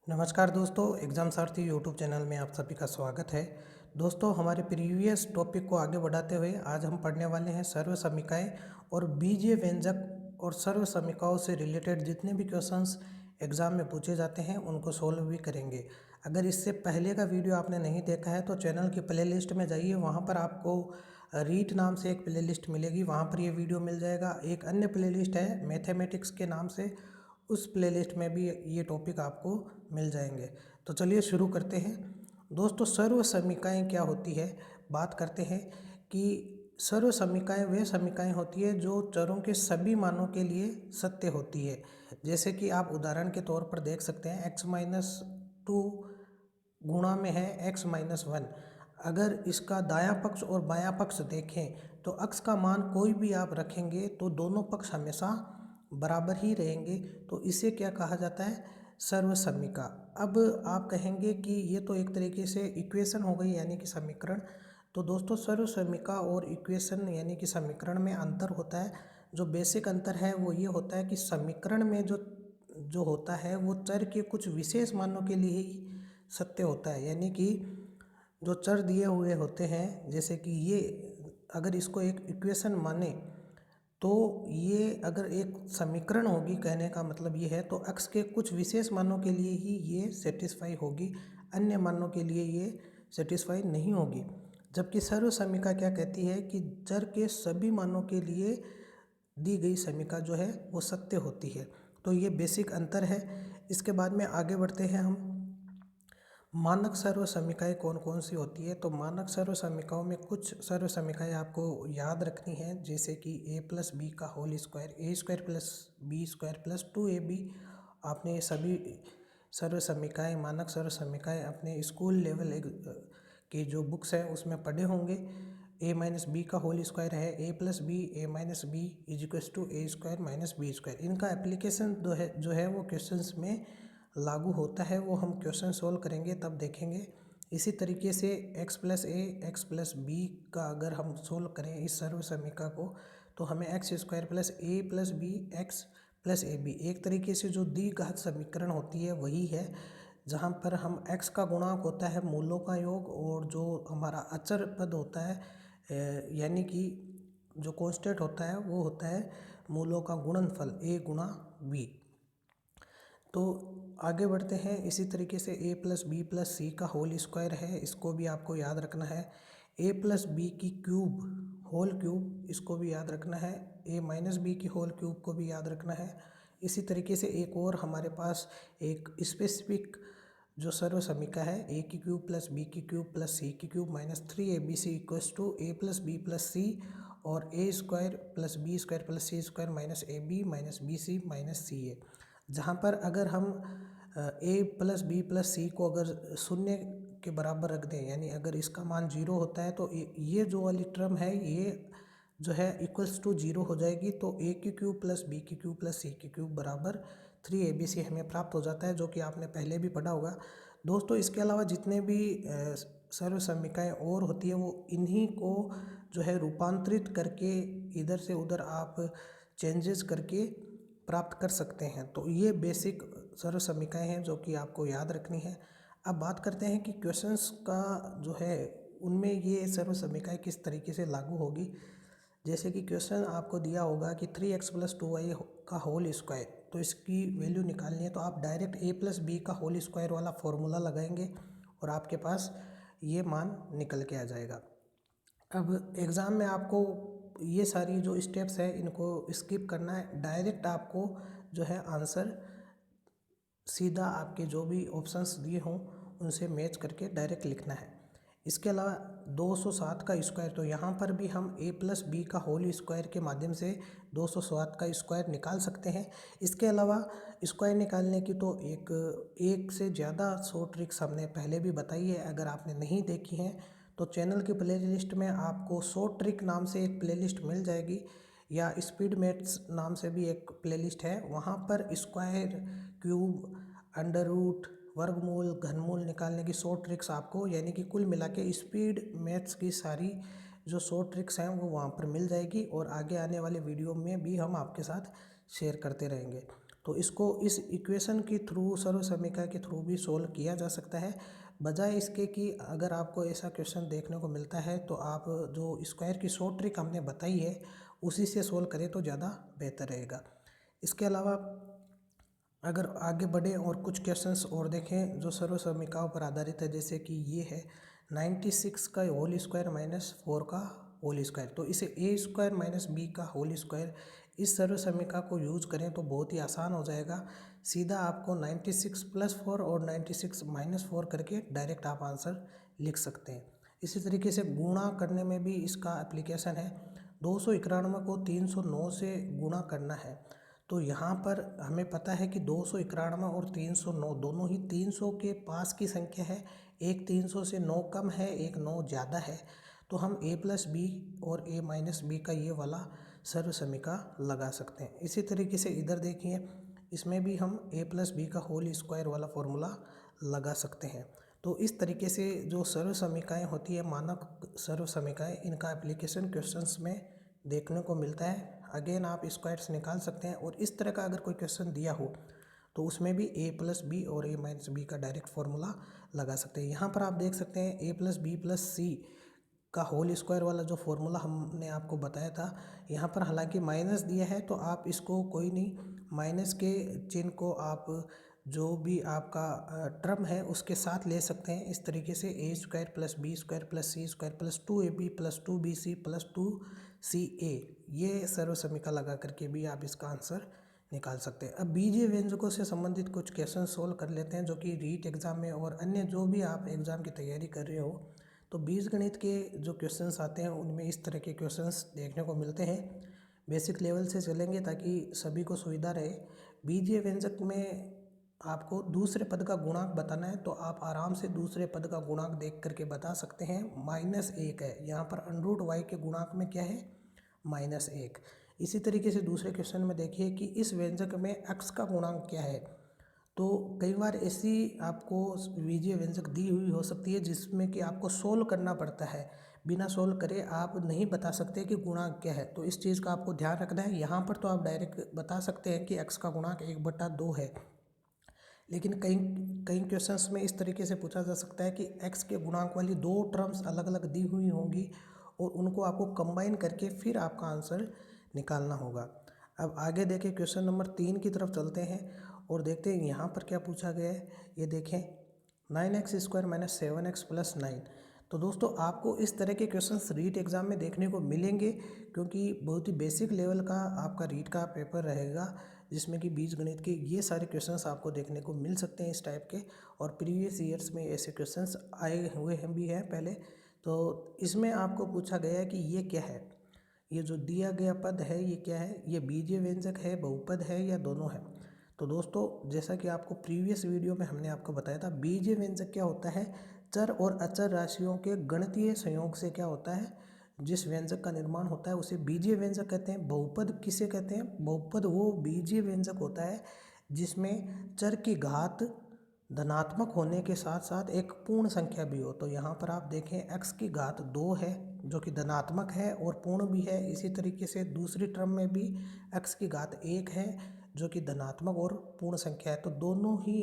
नमस्कार दोस्तों, एग्ज़ाम सारथी YouTube channel में आप सभी का स्वागत है। दोस्तों, हमारे प्रीवियस टॉपिक को आगे बढ़ाते हुए आज हम पढ़ने वाले हैं सर्व समीकाएँ और बीजीय व्यंजक और सर्व समीकाओं से रिलेटेड जितने भी क्वेश्चंस एग्ज़ाम में पूछे जाते हैं उनको सोल्व भी करेंगे। अगर इससे पहले का वीडियो आपने नहीं देखा है तो चैनल की प्लेलिस्ट में जाइए, वहाँ पर आपको रीट नाम से एक प्लेलिस्ट मिलेगी, वहाँ पर ये वीडियो मिल जाएगा। एक अन्य प्लेलिस्ट है मैथमेटिक्स के नाम से, उस प्लेलिस्ट में भी ये टॉपिक आपको मिल जाएंगे। तो चलिए शुरू करते हैं। दोस्तों, सर्व समीकाएँ क्या होती है, बात करते हैं कि सर्व समीकाएँ वे समीकाएँ होती है जो चरों के सभी मानों के लिए सत्य होती है। जैसे कि आप उदाहरण के तौर पर देख सकते हैं, x-2 गुणा में है x-1। अगर इसका दायां पक्ष और बायां पक्ष देखें तो x का मान कोई भी आप रखेंगे तो दोनों पक्ष हमेशा बराबर ही रहेंगे। तो इसे क्या कहा जाता है? सर्व समीका। अब आप कहेंगे कि ये तो एक तरीके से इक्वेशन हो गई, यानी कि समीकरण। तो दोस्तों, सर्व समीका और इक्वेशन यानी कि समीकरण में अंतर होता है। जो बेसिक अंतर है वो ये होता है कि समीकरण में जो जो होता है वो चर के कुछ विशेष मानों के लिए ही सत्य होता है। यानी कि जो चर दिए हुए होते हैं, जैसे कि ये अगर इसको एक इक्वेशन माने तो ये अगर एक समीकरण होगी, कहने का मतलब ये है, तो x के कुछ विशेष मानों के लिए ही ये सेटिस्फाई होगी, अन्य मानों के लिए ये सेटिस्फाई नहीं होगी। जबकि सर्व समीका क्या कहती है कि चर के सभी मानों के लिए दी गई समीका जो है वो सत्य होती है। तो ये बेसिक अंतर है। इसके बाद में आगे बढ़ते हैं हम। मानक सर्व समीकाएँ कौन कौन सी होती है? तो मानक सर्व समीकाओं में कुछ सर्व समीकाएँ आपको याद रखनी हैं, जैसे कि a प्लस बी का whole square, A square plus B square plus 2ab। आपने ये सभी सर्व समीकाएँ, मानक सर्व समीकाएँ अपने स्कूल लेवल की जो बुक्स है उसमें पढ़े होंगे। a माइनस बी का होल स्क्वायर है a plus B, a minus B is equals to A square minus B square. इनका एप्लीकेशन जो है वो क्वेश्चंस में लागू होता है, वो हम क्वेश्चन सोल्व करेंगे तब देखेंगे। इसी तरीके से x प्लस ए एक्स प्लस बी का अगर हम सोल्व करें इस सर्व समीका को, तो हमें X square plus A plus B X plus A B, एक तरीके से जो द्विघात समीकरण होती है वही है, जहाँ पर हम x का गुणांक होता है मूलों का योग, और जो हमारा अचर पद होता है यानी कि जो कांस्टेंट होता है वो होता है मूलों का गुणनफल a गुणा b। तो आगे बढ़ते हैं। इसी तरीके से a प्लस बी प्लस सी का होल स्क्वायर है, इसको भी आपको याद रखना है। a प्लस बी की क्यूब होल क्यूब, इसको भी याद रखना है। a माइनस बी की होल क्यूब को भी याद रखना है। इसी तरीके से एक और हमारे पास एक स्पेसिफिक जो सर्व समीका है, a की क्यूब प्लस बी की क्यूब प्लस सी की cube minus 3abc equals to a plus B plus C, और a square plus B square plus C square minus A B minus B C minus C A. जहाँ पर अगर हम a plus B plus सी को अगर शून्य के बराबर रख दें, यानी अगर इसका मान 0 होता है तो ये जो वाली टर्म है ये जो है इक्वल्स टू 0 हो जाएगी। तो a की क्यूब प्लस बी की क्यूब प्लस सी की क्यूब बराबर 3abc हमें प्राप्त हो जाता है, जो कि आपने पहले भी पढ़ा होगा। दोस्तों, इसके अलावा जितने भी सर्व समीकाएँ और होती है वो इन्हीं को जो है रूपांतरित करके इधर से उधर आप चेंजेस करके प्राप्त कर सकते हैं। तो ये बेसिक सर्व समीकाएँ हैं जो कि आपको याद रखनी है। अब बात करते हैं कि क्वेश्चंस का जो है उनमें ये सर्व समीकाएँ किस तरीके से लागू होगी। जैसे कि क्वेश्चन आपको दिया होगा कि 3x प्लस 2y का होल स्क्वायर, तो इसकी वैल्यू निकालनी है, तो आप डायरेक्ट a प्लस बी का होल स्क्वायर वाला फॉर्मूला लगाएंगे और आपके पास ये मान निकल के आ जाएगा। अब एग्ज़ाम में आपको ये सारी जो स्टेप्स है इनको स्किप करना है, डायरेक्ट आपको जो है आंसर सीधा आपके जो भी ऑप्शंस दिए हों उनसे मैच करके डायरेक्ट लिखना है। इसके अलावा 207 का स्क्वायर, तो यहाँ पर भी हम a प्लस बी का होल स्क्वायर के माध्यम से 207 का स्क्वायर निकाल सकते हैं। इसके अलावा स्क्वायर निकालने की तो एक से ज़्यादा 100 ट्रिक्स हमने पहले भी बताई है, अगर आपने नहीं देखी हैं तो चैनल की प्लेलिस्ट में आपको 100 ट्रिक नाम से एक प्लेलिस्ट मिल जाएगी, या स्पीड मैथ्स नाम से भी एक प्लेलिस्ट है, वहाँ पर स्क्वायर, क्यूब, अंडर रूट, वर्गमूल, घनमूल निकालने की 100 ट्रिक्स आपको, यानी कि कुल मिला के स्पीड मैथ्स की सारी जो 100 ट्रिक्स हैं वो वहाँ पर मिल जाएगी, और आगे आने वाले वीडियो में भी हम आपके साथ शेयर करते रहेंगे। तो इसको इस इक्वेशन के थ्रू, सर्व समीकरण के थ्रू भी सोल्व किया जा सकता है। बजाय इसके कि अगर आपको ऐसा क्वेश्चन देखने को मिलता है तो आप जो स्क्वायर की शॉर्ट ट्रिक हमने बताई है उसी से सोल्व करें तो ज़्यादा बेहतर रहेगा। इसके अलावा अगर आगे बढ़े और कुछ क्वेश्चंस और देखें जो सर्व समीकरणों पर आधारित है, जैसे कि ये है 96 का होल स्क्वायर माइनस 4 का होल स्क्वायर, तो इसे ए स्क्वायर माइनस बी का होल स्क्वायर इस सर्व समीकरण को यूज करें तो बहुत ही आसान हो जाएगा। सीधा आपको 96 प्लस 4 और 96 माइनस 4 करके डायरेक्ट आप आंसर लिख सकते हैं। इसी तरीके से गुणा करने में भी इसका एप्लीकेशन है। 291 को 309 से गुणा करना है, तो यहाँ पर हमें पता है कि 291 और 309 दोनों ही 300 के पास की संख्या है। एक 300 से 9 कम है, एक 9 ज़्यादा है, तो हम a प्लस बी और a माइनस बी का ये वाला सर्व समीकरण लगा सकते हैं। इसी तरीके से इधर देखिए, इसमें भी हम a प्लस बी का होल स्क्वायर वाला फॉर्मूला लगा सकते हैं। तो इस तरीके से जो सर्व समीकरण होती है, मानक सर्व समीकरण, इनका एप्लीकेशन क्वेश्चंस में देखने को मिलता है। अगेन आप स्क्वायर्स निकाल सकते हैं और इस तरह का अगर कोई क्वेश्चन दिया हो तो उसमें भी a प्लस बी और a माइनस बी का डायरेक्ट फार्मूला लगा सकते हैं। यहाँ पर आप देख सकते हैं a प्लस बी प्लस सी का होल स्क्वायर वाला जो फॉर्मूला हमने आपको बताया था, यहाँ पर हालांकि माइनस दिया है तो आप इसको कोई नहीं, माइनस के चिन्ह को आप जो भी आपका टर्म है उसके साथ ले सकते हैं। इस तरीके से A square plus B square plus C square plus 2ab plus 2bc plus 2ca, ये सर्व समीकरण लगा करके भी आप इसका आंसर निकाल सकते हैं। अब बीजीय व्यंजकों से संबंधित कुछ क्वेश्चन सोल्व कर लेते हैं, जो कि रीट एग्ज़ाम में और अन्य जो भी आप एग्ज़ाम की तैयारी कर रहे हो तो बीजगणित के जो क्वेश्चंस आते हैं उनमें इस तरह के क्वेश्चंस देखने को मिलते हैं। बेसिक लेवल से चलेंगे ताकि सभी को सुविधा रहे। बीजीय व्यंजक में आपको दूसरे पद का गुणांक बताना है, तो आप आराम से दूसरे पद का गुणांक देख करके बता सकते हैं। -1 है, यहाँ पर अंडरूट वाई के गुणांक में क्या है, -1। इसी तरीके से दूसरे क्वेश्चन में देखिए कि इस व्यंजक में x का गुणांक क्या है। तो कई बार ऐसी आपको बीजीय व्यंजक दी हुई हो सकती है जिसमें कि आपको सोल्व करना पड़ता है, बिना सोल्व करे आप नहीं बता सकते कि गुणांक क्या है, तो इस चीज़ का आपको ध्यान रखना है। यहाँ पर तो आप डायरेक्ट बता सकते हैं कि x का गुणांक 1/2 है, लेकिन कई कई क्वेश्चंस में इस तरीके से पूछा जा सकता है कि x के गुणांक वाली दो टर्म्स अलग अलग दी हुई होंगी और उनको आपको कंबाइन करके फिर आपका आंसर निकालना होगा। अब आगे देखें, क्वेश्चन नंबर 3 की तरफ चलते हैं और देखते हैं यहाँ पर क्या पूछा गया है। ये देखें 9x square minus 7x plus 9। तो दोस्तों आपको इस तरह के क्वेश्चंस रीट एग्ज़ाम में देखने को मिलेंगे, क्योंकि बहुत ही बेसिक लेवल का आपका रीट का पेपर रहेगा जिसमें कि बीजगणित के ये सारे क्वेश्चंस आपको देखने को मिल सकते हैं इस टाइप के। और प्रीवियस ईयर्स में ऐसे क्वेश्चंस आए हुए हैं भी हैं पहले। तो इसमें आपको पूछा गया है कि ये क्या है, ये जो दिया गया पद है ये क्या है, ये बीजीय व्यंजक है, बहुपद है या दोनों है। तो दोस्तों जैसा कि आपको प्रीवियस वीडियो में हमने आपको बताया था, बीजीय व्यंजक क्या होता है, चर और अचर राशियों के गणितीय संयोग से क्या होता है, जिस व्यंजक का निर्माण होता है उसे बीजीय व्यंजक कहते हैं। बहुपद किसे कहते हैं, बहुपद वो बीजीय व्यंजक होता है जिसमें चर की घात धनात्मक होने के साथ साथ एक पूर्ण संख्या भी हो। तो यहाँ पर आप देखें x की घात 2 है जो कि धनात्मक है और पूर्ण भी है। इसी तरीके से दूसरी टर्म में भी x की घात 1 है जो कि धनात्मक और पूर्ण संख्या है। तो दोनों ही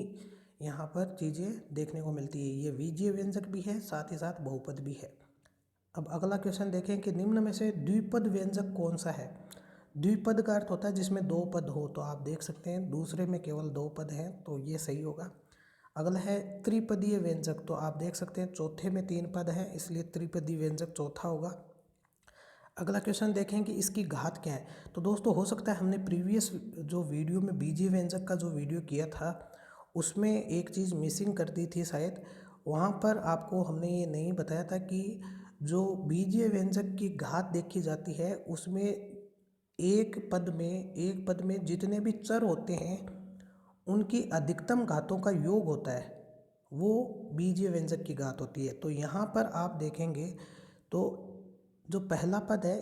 यहाँ पर चीज़ें देखने को मिलती है, ये बीजीय व्यंजक भी है साथ ही साथ बहुपद भी है। अब अगला क्वेश्चन देखें कि निम्न में से द्विपद व्यंजक कौन सा है। द्विपद का अर्थ होता है जिसमें दो पद हो, तो आप देख सकते हैं दूसरे में केवल 2 पद हैं, तो ये सही होगा। अगला है त्रिपदीय व्यंजक, तो आप देख सकते हैं चौथे में 3 पद हैं, इसलिए त्रिपदीय व्यंजक चौथा होगा। अगला क्वेश्चन देखें कि इसकी घात क्या है। तो दोस्तों हो सकता है हमने प्रीवियस जो वीडियो में बीजीय व्यंजक का जो वीडियो किया था उसमें एक चीज़ मिसिंग कर दी थी शायद, वहाँ पर आपको हमने ये नहीं बताया था कि जो बीजीय व्यंजक की घात देखी जाती है उसमें एक पद में जितने भी चर होते हैं उनकी अधिकतम घातों का योग होता है, वो बीजीय व्यंजक की घात होती है। तो यहाँ पर आप देखेंगे तो जो पहला पद है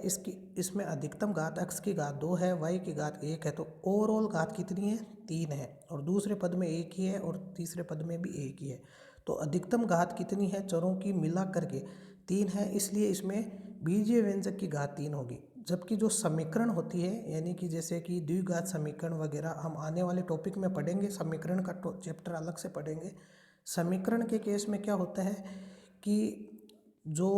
इसमें अधिकतम घात x की घात 2 है, y की घात 1 है, तो ओवरऑल घात कितनी है, 3 है। और दूसरे पद में 1 ही है और तीसरे पद में भी 1 ही है। तो अधिकतम घात कितनी है चरों की मिला करके 3 है, इसलिए इसमें बीजीय व्यंजक की घात 3 होगी। जबकि जो समीकरण होती है, यानी कि जैसे कि द्विघात समीकरण वगैरह हम आने वाले टॉपिक में पढ़ेंगे, समीकरण का चैप्टर अलग से पढ़ेंगे। समीकरण के केस में क्या होता है कि जो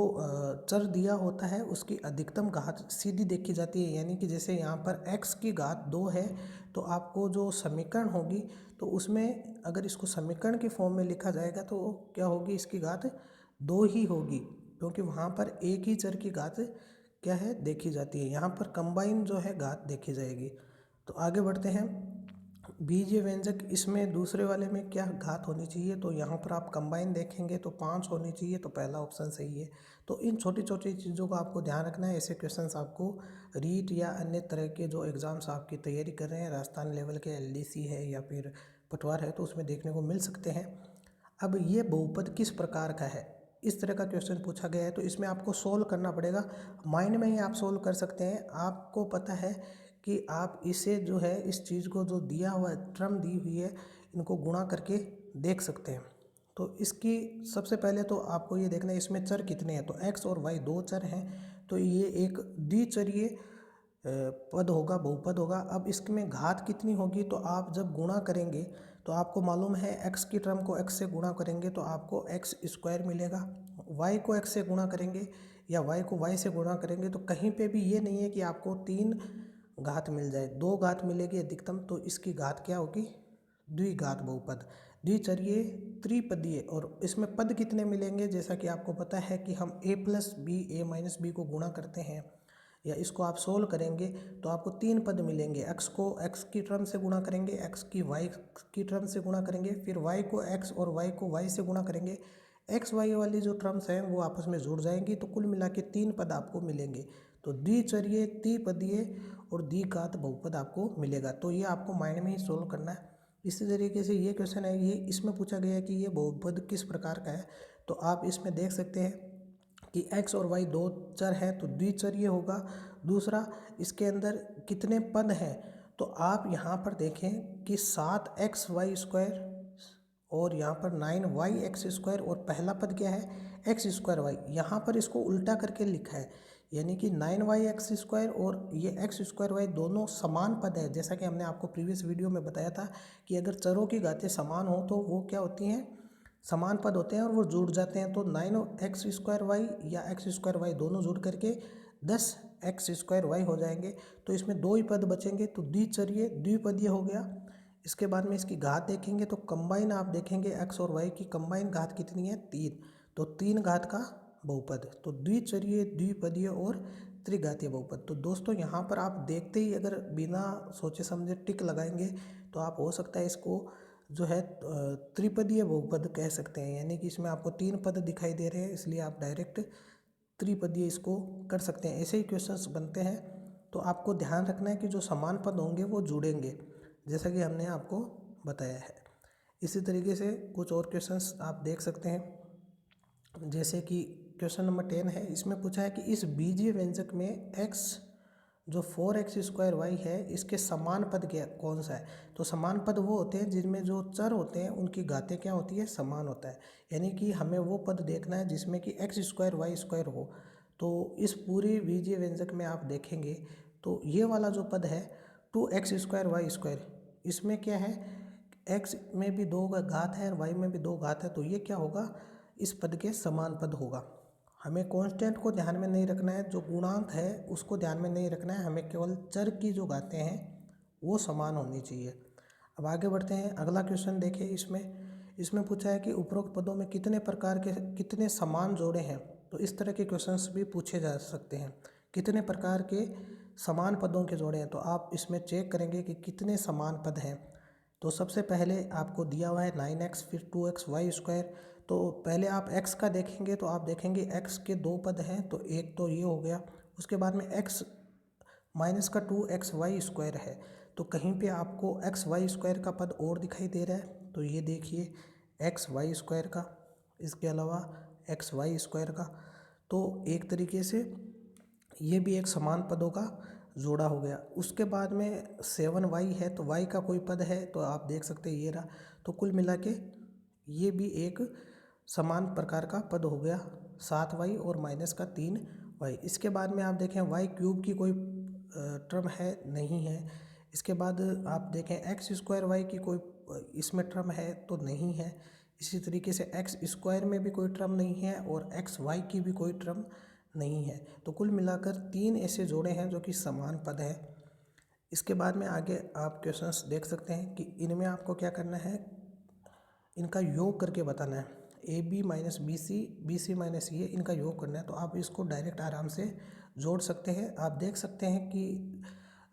चर दिया होता है उसकी अधिकतम घात सीधी देखी जाती है, यानी कि जैसे यहाँ पर x की घात 2 है तो आपको जो समीकरण होगी तो उसमें अगर इसको समीकरण के फॉर्म में लिखा जाएगा तो क्या होगी, इसकी घात 2 ही होगी, क्योंकि वहाँ पर एक ही चर की घात क्या है देखी जाती है। यहाँ पर कंबाइन जो है घात देखी जाएगी। तो आगे बढ़ते हैं। बीजीय व्यंजक, इसमें दूसरे वाले में क्या घात होनी चाहिए, तो यहाँ पर आप कंबाइन देखेंगे तो 5 होनी चाहिए, तो पहला ऑप्शन सही है। तो इन छोटी छोटी चीज़ों का आपको ध्यान रखना है। ऐसे क्वेश्चंस आपको रीट या अन्य तरह के जो एग्ज़ाम्स आपकी तैयारी कर रहे हैं, राजस्थान लेवल के LDC है या फिर पटवार है, तो उसमें देखने को मिल सकते हैं। अब ये बहुपद किस प्रकार का है, इस तरह का क्वेश्चन पूछा गया है, तो इसमें आपको सोल्व करना पड़ेगा। माइंड में ही आप सोल्व कर सकते हैं। आपको पता है कि आप इसे जो है, इस चीज़ को जो दिया हुआ टर्म दी हुई है, इनको गुणा करके देख सकते हैं। तो इसकी सबसे पहले तो आपको ये देखना है इसमें चर कितने हैं। तो x और y दो चर हैं, तो ये एक द्विचरीय पद होगा, बहुपद होगा। अब इसमें घात कितनी होगी, तो आप जब गुणा करेंगे तो आपको मालूम है x की टर्म को x से गुणा करेंगे तो आपको x स्क्वायर मिलेगा, y को x से गुणा करेंगे या y को y से गुणा करेंगे तो कहीं पे भी ये नहीं है कि आपको 3 घात मिल जाए, 2 घात मिलेगी अधिकतम। तो इसकी घात क्या होगी, द्विघात बहुपद, द्विचरीय त्रिपदीय। और इसमें पद कितने मिलेंगे, जैसा कि आपको पता है कि हम a plus B a minus B को गुणा करते हैं, या इसको आप सोल्व करेंगे तो आपको 3 पद मिलेंगे। x को x की टर्म से गुणा करेंगे, x की y की टर्म से गुणा करेंगे, फिर y को x और y को y से गुणा करेंगे। x y वाली जो टर्म्स हैं वो आपस में जुड़ जाएंगी, तो कुल मिला के 3 पद आपको मिलेंगे। तो द्विचरीय त्रिपदीय और द्विघात बहुपद आपको मिलेगा। तो ये आपको माइंड में ही सोल्व करना है। इसी तरीके से ये क्वेश्चन है, ये इसमें पूछा गया है कि ये बहुपद किस प्रकार का है, तो आप इसमें देख सकते हैं कि x और y दो चर हैं तो द्विचरीय होगा। दूसरा, इसके अंदर कितने पद हैं, तो आप यहाँ पर देखें कि 7xy स्क्वायर और यहाँ पर 9yx स्क्वायर, और पहला पद क्या है x स्क्वायर y, यहाँ पर इसको उल्टा करके लिखा है, यानी कि 9yx स्क्वायर और ये x स्क्वायर y दोनों समान पद है। जैसा कि हमने आपको प्रीवियस वीडियो में बताया था कि अगर चरों की घातें समान हो तो वो क्या होती हैं, समान पद होते हैं और वो जुड़ जाते हैं। तो 9x स्क्वायर वाई या x स्क्वायर वाई दोनों जुड़ करके 10x स्क्वायर वाई हो जाएंगे। तो इसमें 2 ही पद बचेंगे, तो द्विचरीय द्विपदीय हो गया। इसके बाद में इसकी घात देखेंगे तो कंबाइन आप देखेंगे x और y की कंबाइन घात कितनी है, 3, तो 3 घात का बहुपद। तो द्विचरीय द्विपदीय और त्रिघातीय बहुपद। तो दोस्तों यहाँ पर आप देखते ही अगर बिना सोचे समझे टिक लगाएंगे तो आप हो सकता है इसको जो है त्रिपदीय बहुपद कह सकते हैं, यानी कि इसमें आपको 3 पद दिखाई दे रहे हैं, इसलिए आप डायरेक्ट त्रिपदीय इसको कर सकते हैं। ऐसे ही क्वेश्चंस बनते हैं। तो आपको ध्यान रखना है कि जो समान पद होंगे वो जुड़ेंगे, जैसा कि हमने आपको बताया है। इसी तरीके से कुछ और क्वेश्चंस आप देख सकते हैं, जैसे कि क्वेश्चन नंबर 10 है। इसमें पूछा है कि इस बीजीय व्यंजक में x जो 4x स्क्वायर वाई है इसके समान पद क्या कौन सा है, तो समान पद वो होते हैं जिनमें जो चर होते हैं उनकी घातें क्या होती है, समान होता है। यानी कि हमें वो पद देखना है जिसमें कि x स्क्वायर वाई स्क्वायर हो। तो इस पूरी बीजीय व्यंजक में आप देखेंगे तो ये वाला जो पद है 2x स्क्वायर वाई स्क्वायर, इसमें क्या है, x में भी 2 घात है और y में भी 2 घात है, तो ये क्या होगा, इस पद के समान पद होगा। हमें कांस्टेंट को ध्यान में नहीं रखना है, जो गुणांक है उसको ध्यान में नहीं रखना है, हमें केवल चर की जो घातें हैं वो समान होनी चाहिए। अब आगे बढ़ते हैं, अगला क्वेश्चन देखिए। इसमें पूछा है कि उपरोक्त पदों में कितने प्रकार के कितने समान जोड़े हैं। तो इस तरह के क्वेश्चंस भी पूछे जा सकते हैं, कितने प्रकार के समान पदों के जोड़े हैं। तो आप इसमें चेक करेंगे कि कितने समान पद हैं। तो सबसे पहले आपको दिया हुआ है 9x, फिर 2x वाई स्क्वायर। तो पहले आप x का देखेंगे तो आप देखेंगे x के 2 पद हैं, तो एक तो ये हो गया। उसके बाद में x माइनस का 2x वाई स्क्वायर है, तो कहीं पे आपको x वाई स्क्वायर का पद और दिखाई दे रहा है, तो ये देखिए x वाई स्क्वायर का, इसके अलावा x वाई स्क्वायर का। तो एक तरीके से ये भी एक समान पदों का जोड़ा हो गया। उसके बाद में 7y है, तो y का कोई पद है तो आप देख सकते हैं ये रहा। तो कुल मिला के ये भी एक समान प्रकार का पद हो गया, 7y और माइनस का 3 वाई। इसके बाद में आप देखें वाई क्यूब की कोई टर्म है नहीं है। इसके बाद आप देखें एक्स स्क्वायर वाई की कोई इसमें टर्म है तो नहीं है। इसी तरीके से एक्स स्क्वायर में भी कोई टर्म नहीं है और एक्स वाई की भी कोई टर्म नहीं है। तो कुल मिलाकर 3 ऐसे जोड़े हैं जो कि समान पद है। इसके बाद में आगे आप क्वेश्चंस देख सकते हैं कि इनमें आपको क्या करना है, इनका योग करके बताना है। A B minus B C minus ये इनका योग करना है। तो आप इसको डायरेक्ट आराम से जोड़ सकते हैं। आप देख सकते हैं कि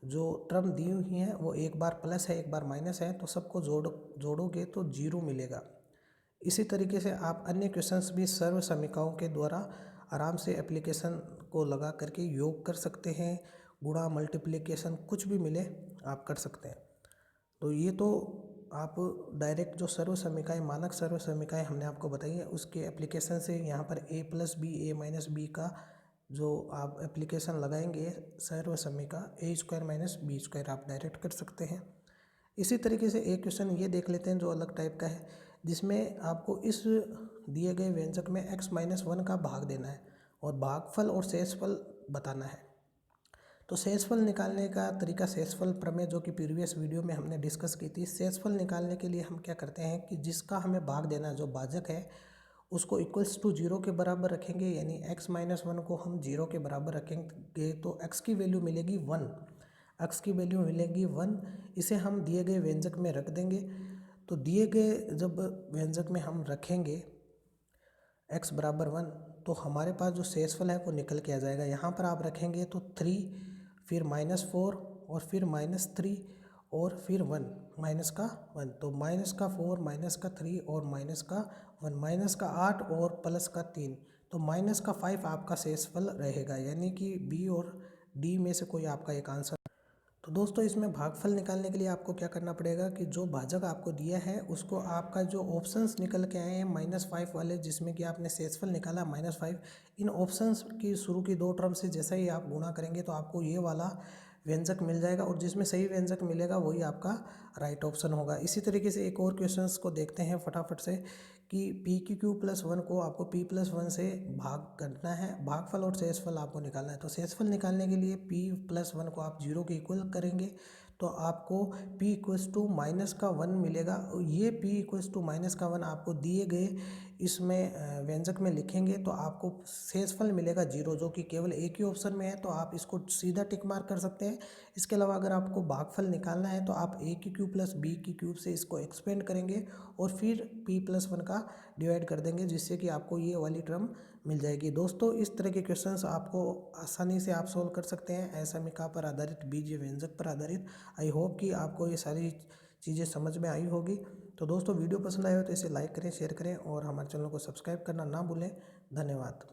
जो टर्म दी हुई हैं वो एक बार प्लस है एक बार माइनस है, तो सबको जोड़ोगे तो जीरो मिलेगा। इसी तरीके से आप अन्य क्वेश्चंस भी सर्व समीकरणों के द्वारा आराम से एप्लीकेशन को लगा करके योग कर सकते हैं। गुणा मल्टीप्लिकेशन कुछ भी मिले आप कर सकते हैं। तो ये तो आप डायरेक्ट जो सर्व समीकरण मानक सर्व समीकरण हमने आपको बताई है उसके एप्लीकेशन से यहाँ पर ए प्लस बी ए माइनस बी का जो आप एप्लीकेशन लगाएंगे सर्व समीकरण ए स्क्वायर माइनस बी स्क्वायर आप डायरेक्ट कर सकते हैं। इसी तरीके से एक क्वेश्चन ये देख लेते हैं जो अलग टाइप का है, जिसमें आपको इस दिए गए व्यंजक में x-1 का भाग देना है और भागफल और शेषफल बताना है। तो शेषफल निकालने का तरीका शेषफल प्रमेय जो कि प्रीवियस वीडियो में हमने डिस्कस की थी। शेषफल निकालने के लिए हम क्या करते हैं कि जिसका हमें भाग देना है जो भाजक है उसको इक्वल्स टू 0 के बराबर रखेंगे, यानी x-1 को हम 0 के बराबर रखेंगे तो x की वैल्यू मिलेगी 1। x की वैल्यू मिलेगी 1। इसे हम दिए गए व्यंजक में रख देंगे। तो दिए गए जब व्यंजक में हम रखेंगे x बराबर 1 तो हमारे पास जो शेषफल है वो निकल के आ जाएगा। यहाँ पर आप रखेंगे तो 3 फिर -4 और फिर -3 और फिर 1 माइनस का 1, तो माइनस का 4 माइनस का 3 और माइनस का 1, माइनस का 8 और प्लस का 3, तो माइनस का 5 आपका शेषफल रहेगा, यानी कि बी और डी में से कोई आपका एक आंसर। तो दोस्तों इसमें भागफल निकालने के लिए आपको क्या करना पड़ेगा कि जो भाजक आपको दिया है उसको आपका जो ऑप्शंस निकल के आए हैं -5 वाले जिसमें कि आपने शेषफल निकाला -5, इन ऑप्शंस की शुरू की 2 टर्म से जैसा ही आप गुणा करेंगे तो आपको ये वाला व्यंजक मिल जाएगा और जिसमें सही व्यंजक मिलेगा वही आपका राइट ऑप्शन होगा। इसी तरीके से एक और क्वेश्चंस को देखते हैं फटाफट से कि पी की क्यू प्लस 1 को आपको पी प्लस 1 से भाग करना है, भागफल और शेषफल आपको निकालना है। तो शेषफल निकालने के लिए पी प्लस 1 को आप 0 के इक्वल करेंगे तो आपको p इक्वल्स टू माइनस का 1 मिलेगा। ये p इक्वल्स टू माइनस का 1 आपको दिए गए इसमें व्यंजक में लिखेंगे तो आपको शेषफल मिलेगा 0, जो कि केवल एक ही ऑप्शन में है, तो आप इसको सीधा टिक मार्क कर सकते हैं। इसके अलावा अगर आपको भागफल निकालना है तो आप a की क्यूब प्लस b की क्यूब से इसको एक्सपेंड करेंगे और फिर p प्लस 1 का डिवाइड कर देंगे, जिससे कि आपको ये वाली टर्म मिल जाएगी। दोस्तों इस तरह के क्वेश्चंस आपको आसानी से आप सोल्व कर सकते हैं असमीका पर आधारित, बीजीय व्यंजक पर आधारित। आई होप कि आपको ये सारी चीज़ें समझ में आई होगी। तो दोस्तों वीडियो पसंद आए हो तो इसे लाइक करें, शेयर करें और हमारे चैनल को सब्सक्राइब करना ना भूलें। धन्यवाद।